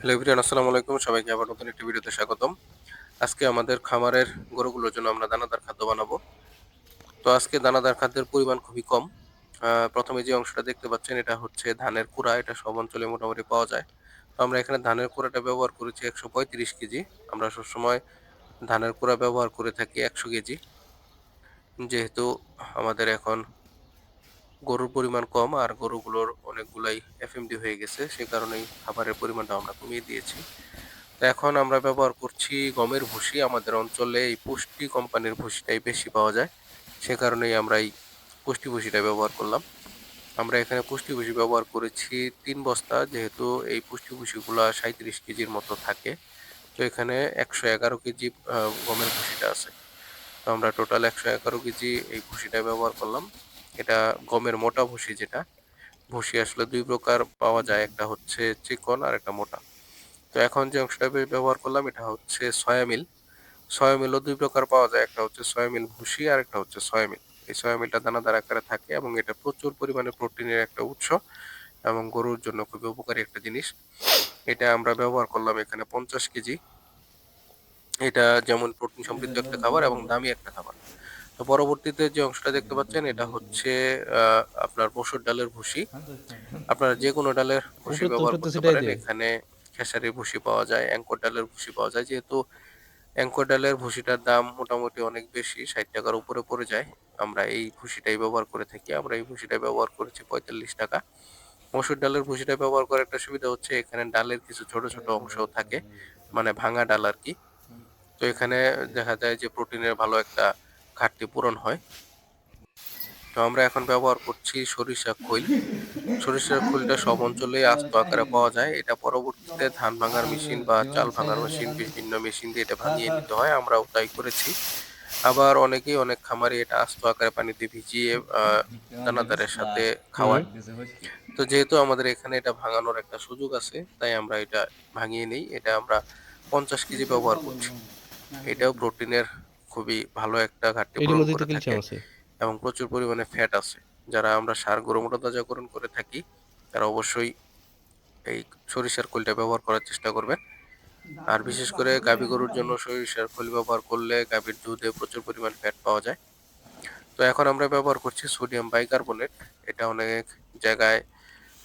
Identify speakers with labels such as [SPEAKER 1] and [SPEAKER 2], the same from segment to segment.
[SPEAKER 1] Hello everyone, আসসালামু আলাইকুম। সবাইকে আবার নতুন একটি ভিডিওতে স্বাগতম। আজকে আমাদের খামারের গরুগুলোর জন্য আমরা দানাদার খাদ্য বানাবো। তো আজকে দানাদার খাদ্যের পরিমাণ খুবই কম। ১ম এ যে অংশটা দেখতে পাচ্ছেন এটা হচ্ছে ধানের কুড়া। এটা সব অঞ্চলে মোটামুটি পাওয়া যায়। তো আমরা এখানে ধানের কুড়াটা ব্যবহার করেছি ১৩৫ কেজি। আমরা সবসময় ধানের কুড়া ব্যবহার করে থাকি ১০০ কেজি। যেহেতু আমাদের এখন গরুর পরিমাণ কম আর গরুগুলোর অনেকগুলাই এফএমডি হয়ে গেছে, সে কারণেই খাবারের পরিমাণটা আমরা কমিয়ে দিয়েছি। তো এখন আমরা ব্যবহার করছি গমের ভুসি। আমাদের অঞ্চলে এই পুষ্টি কোম্পানির ভুসিটাই বেশি পাওয়া যায়। সে কারণেই আমরা এই পুষ্টি ভুসিটা ব্যবহার করলাম। আমরা এখানে পুষ্টি ভুসি ব্যবহার করেছি ৩ বস্তা, যেহেতু এই পুষ্টি ভুসিগুলা ৩৭ কেজির মতো থাকে। তো এখানে ১১১ কেজি গমের ভুসিটা আছে। তো আমরা টোটাল ১11 কেজি এই ভুসিটা ব্যবহার করলাম। এটা গমের মোটা ভুসি যেটা। ভুসি আসলে ২ প্রকার পাওয়া যায়। একটা হচ্ছে চিকন আর একটা মোটা। তো এখন যে অংশটা ব্যবহার করলাম এটা হচ্ছে সয়া মিল। সয়া মিলও ২ প্রকার পাওয়া যায়। একটা হচ্ছে সয়া মিল ভুসি আর একটা হচ্ছে সয়া মিল। এই সয়া মিলটা দানাদার আকারে থাকে এবং এটা প্রচুর পরিমাণে প্রোটিনের একটা উৎস এবং গরুর জন্য খুবই উপকারী একটা জিনিস। এটা আমরা ব্যবহার করলাম এখানে ৫০ কেজি। এটা যেমন প্রোটিন সমৃদ্ধ একটা খাবার এবং দামি একটা খাবার। তো পরবর্তীতে যে অংশটা দেখতে পাচ্ছেন এটা হচ্ছে আপনার মসুর ডালের ভুসি। আপনারা যেকোনো ডালের ভুসি
[SPEAKER 2] ওষুধ
[SPEAKER 1] ব্যবহার
[SPEAKER 2] ওষুধ তো
[SPEAKER 1] করতে
[SPEAKER 2] ছিটাই
[SPEAKER 1] পারেন।
[SPEAKER 2] দে।
[SPEAKER 1] এখানে খেসারির ভুসি পাওয়া যায়, অ্যাঙ্কর ডালের ভুসি পাওয়া যায়। যেহেতু অ্যাঙ্কর ডালের ভুসিটার দাম মোটামুটি অনেক বেশি, ৳৬০ র উপরে পড়ে যায়। আমরা এই ভুসিটাই ব্যবহার করে থাকি। আমরা এই ভুসিটা ব্যবহার করেছি ৳৪৫। মসুর ডালের ভুসিটা ব্যবহার করার একটা সুবিধা হচ্ছে এখানে ডালের কিছু ছোট, ছোট অংশও থাকে। মানে ভাঙা ডাল আরকি। তো এখানে দেখা যায় যে প্রোটিনের ভালো একটা ঘাটতি পূরণ হয়। তো আমরা এখন ব্যবহার করছি সরিষা খৈল। সরিষার খৈলটা সব অঞ্চলেই আস্ত আকারে পাওয়া যায়। এটা পরবর্তীতে ধান ভাঙার মেশিন বা চাল ভাঙার মেশিন, বিভিন্ন মেশিন দিয়ে এটা ভাঙিয়ে নিতে হয়। আমরাও তাই করেছি। আবার অনেক খামারি এটা আস্ত আকারে পানিতে ভিজিয়ে আ দানাদারের সাথে
[SPEAKER 2] হুম।
[SPEAKER 1] খাওয়ায়। তো যেহেতু আমাদের এখানে এটা ভাঙানোর একটা সুযোগ আছে, তাই আমরা এটা ভাঙিয়ে নেই। এটা আমরা ৫০ কেজি ব্যবহার করছি। এটাও প্রোটিনের খুবই ভালো একটা ঘাটতি
[SPEAKER 2] এটির
[SPEAKER 1] পূরণ
[SPEAKER 2] মধ্যেই তো
[SPEAKER 1] করে থাকে
[SPEAKER 2] ক্যালসিয়াম আছে।
[SPEAKER 1] এবং প্রচুর পরিমাণে ফ্যাট আছে। যারা আমরা ষাঁড় গরু মোটাতাজাকরণ করে থাকি, তারা অবশ্যই এই সরিষার খৈলটা ব্যবহার করার চেষ্টা করবেন। আর বিশেষ করে গাভী গরুর জন্য সরিষার খৈল ব্যবহার করলে গাভীর দুধে প্রচুর পরিমাণ ফ্যাট পাওয়া যায়। তো এখন আমরা ব্যবহার করছি সোডিয়াম বাইকার্বনেট। এটা অনেক জায়গায়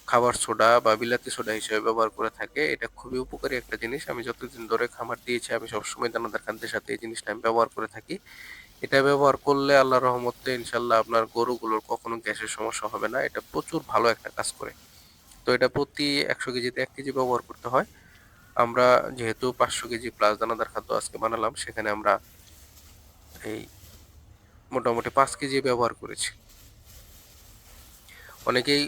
[SPEAKER 1] খাবার সোডা বা বিলাতি সোডা হিসেবে ব্যবহার করে থাকে। এটা খুবই উপকারী একটা জিনিস। আমি যতদিন ধরে খামার দিয়েছি আমি সবসময় দানাদার খাদ্যের সাথে এই জিনিসটা আমি ব্যবহার করে থাকি। এটা ব্যবহার করলে আল্লাহর রহমতে ইনশাআল্লাহ আপনার গরুগুলোর কখনো গ্যাসের সমস্যা হবে না। এটা প্রচুর ভালো একটা কাজ করে। তো এটা প্রতি ১০০ কেজিতে ১ কেজি ব্যবহার করতে হয়। আমরা যেহেতু ৫০০ কেজি প্লাস দানাদার খাদ্য আজকে বানালাম, সেখানে আমরা এই মোটামুটি ৫ কেজি ব্যবহার করেছি। অনেকেই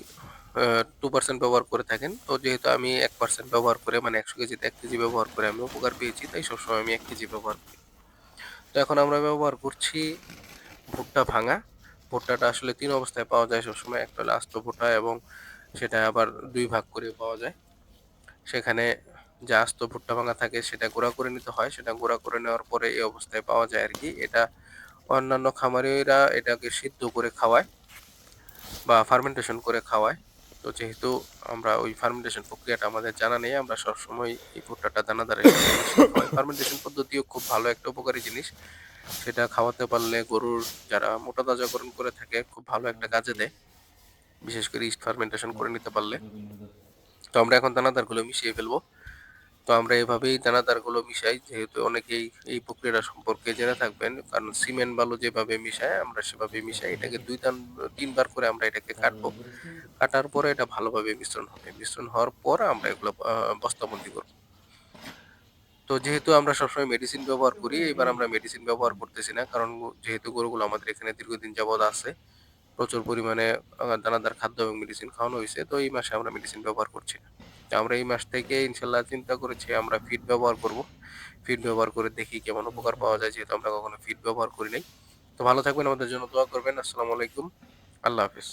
[SPEAKER 1] 2% ব্যবহার করে থাকেন। তো যেহেতু আমি 1% ব্যবহার করে মানে ১০০ কেজিতে ১ কেজি ব্যবহার করে আমি উপকার পেয়েছি, তাই সবসময় আমি ১ কেজি ব্যবহার করি। তো এখন আমরা ব্যবহার করছি ভুট্টা ভাঙা। ভুট্টাটা আসলে ৩ অবস্থায় পাওয়া যায় সবসময়। একটা হলো আস্ত ভুট্টা এবং সেটা আবার ২ ভাগ করে পাওয়া যায়। সেখানে যে আস্ত ভুট্টা ভাঙা থাকে সেটা গুঁড়া করে নিতে হয়। সেটা গুঁড়া করে নেওয়ার পরে এই অবস্থায় পাওয়া যায় আরকি। এটা অন্যান্য খামারিরা এটাকে সিদ্ধ করে খাওয়ায় বা ফার্মেন্টেশন করে খাওয়ায়। তো যেহেতু আমরা ওই ফার্মেন্টেশন প্রক্রিয়াটা আমাদের জানা নেই, আমরা সবসময় এই ভুট্টাটা দানাদারের সাথে মিশিয়ে খাওয়াই। ফার্মেন্টেশন পদ্ধতিও খুব ভালো একটা উপকারী জিনিস। সেটা খাওয়াতে পারলে গরুর যারা মোটা তাজাকরণ করে থাকে খুব ভালো একটা কাজে দেয়। বিশেষ করে ইস্ট ফার্মেন্টেশন করে নিতে পারলে। তো আমরা এখন দানাদারগুলো মিশিয়ে ফেলবো। তো আমরা এভাবেই দানাদারগুলো মিশাই। যেহেতু অনেকেই এই প্রক্রিয়াটা সম্পর্কে জেনে থাকবেন। কারণ সিমেন্ট বালু যেভাবে মিশায় আমরা সেভাবেই মিশাই। এটাকে ৩ বার করে আমরা এটাকে কাটবো। কাটার পরে এটা ভালোভাবে মিশ্রণ হবে। মিশ্রণ হওয়ার পর আমরা এগুলো বস্তাবন্দী করব। তো যেহেতু আমরা সবসময় মেডিসিন ব্যবহার করি, এবার আমরা মেডিসিন ব্যবহার করতেছি না। কারণ যেহেতু গরুগুলো আমাদের এখানে দীর্ঘদিন যাবৎ আছে, প্রচুর পরিমাণে দানাদার খাদ্য এবং মেডিসিন খাওয়ানো হইছে। তো এই মাসে আমরা মেডিসিন ব্যবহার করছি না। তো আমরা এই মাস থেকে ইনশাআল্লাহ চিন্তা করেছি আমরা ফিড ব্যবহার করব। ফিড ব্যবহার করে দেখি কেমন উপকার পাওয়া যায়, যেহেতু আমরা কখনো ফিড ব্যবহার করি নাই। তো ভালো থাকবেন, আমাদের জন্য দোয়া করবেন। আসসালামু আলাইকুম। আল্লাহ হাফেজ।